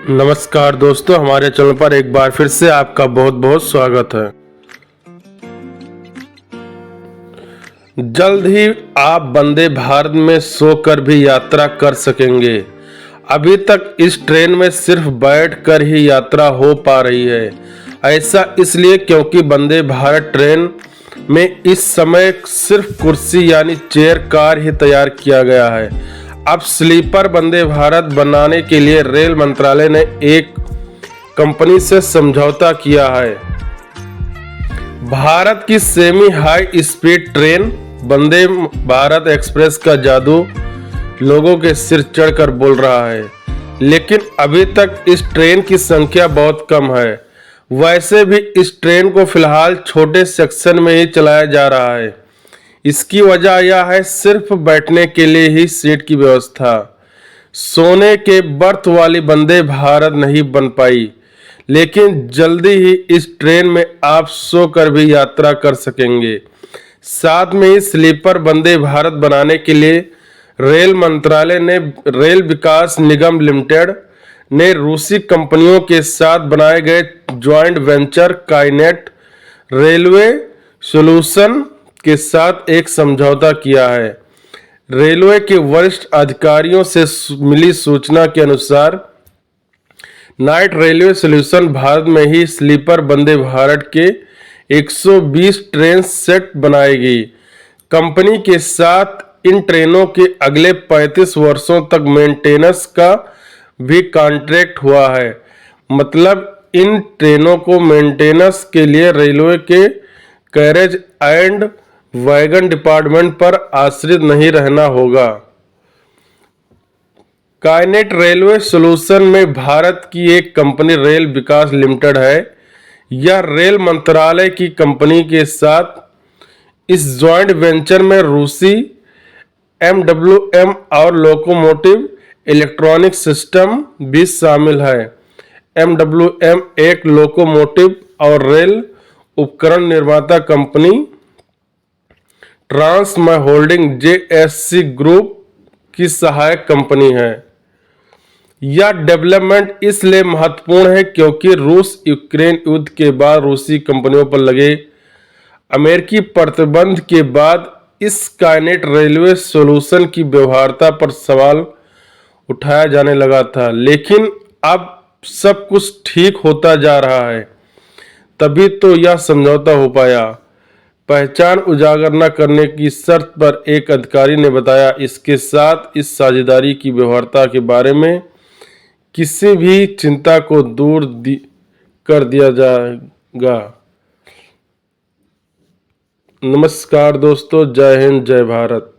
नमस्कार दोस्तों, हमारे चैनल पर एक बार फिर से आपका बहुत बहुत स्वागत है। जल्द ही आप वंदे भारत में सोकर भी यात्रा कर सकेंगे। अभी तक इस ट्रेन में सिर्फ बैठकर ही यात्रा हो पा रही है। ऐसा इसलिए क्योंकि वंदे भारत ट्रेन में इस समय सिर्फ कुर्सी यानी चेयर कार ही तैयार किया गया है। अब स्लीपर वंदे भारत बनाने के लिए रेल मंत्रालय ने एक कंपनी से समझौता किया है। भारत की semi high speed train Vande Bharat express का जादू लोगों के सिर चढ़कर बोल रहा है, लेकिन अभी तक इस ट्रेन की संख्या बहुत कम है। वैसे भी इस ट्रेन को फिलहाल छोटे सेक्शन में ही चलाया जा रहा है। इसकी वजह यह है सिर्फ बैठने के लिए ही सीट की व्यवस्था। सोने के बर्थ वाली वंदे भारत नहीं बन पाई, लेकिन जल्दी ही इस ट्रेन में आप सोकर भी यात्रा कर सकेंगे। साथ में ही स्लीपर वंदे भारत बनाने के लिए रेल मंत्रालय ने रेल विकास निगम लिमिटेड ने रूसी कंपनियों के साथ बनाए गए ज्वाइंट वेंचर काइनेट रेलवे सॉल्यूशन के साथ एक समझौता किया है। रेलवे के वरिष्ठ अधिकारियों से मिली सूचना के अनुसार नाइट रेलवे सॉल्यूशन भारत में ही स्लीपर वंदे भारत के 120 ट्रेन सेट बनाएगी। कंपनी के साथ इन ट्रेनों के अगले 35 वर्षों तक मेंटेनेंस का भी कॉन्ट्रैक्ट हुआ है। मतलब इन ट्रेनों को मेंटेनेंस के लिए रेलवे के कैरेज एंड वैगन डिपार्टमेंट पर आश्रित नहीं रहना होगा। काइनेट रेलवे सॉल्यूशन में भारत की एक कंपनी रेल विकास लिमिटेड है। यह रेल मंत्रालय की कंपनी के साथ इस जॉइंट वेंचर में रूसी MWM और लोकोमोटिव इलेक्ट्रॉनिक सिस्टम भी शामिल है। MWM एक लोकोमोटिव और रेल उपकरण निर्माता कंपनी ट्रांसमय होल्डिंग JSC ग्रुप की सहायक कंपनी है। यह डेवलपमेंट इसलिए महत्वपूर्ण है क्योंकि रूस यूक्रेन युद्ध के बाद रूसी कंपनियों पर लगे अमेरिकी प्रतिबंध के बाद इस काइनेट रेलवे सॉल्यूशन की व्यवहार्यता पर सवाल उठाया जाने लगा था, लेकिन अब सब कुछ ठीक होता जा रहा है। तभी तो यह समझौता हो पाया। पहचान उजागर न करने की शर्त पर एक अधिकारी ने बताया, इसके साथ इस साझेदारी की व्यवहार्यता के बारे में किसी भी चिंता को दूर कर दिया जाएगा। नमस्कार दोस्तों, जय हिंद, जय भारत।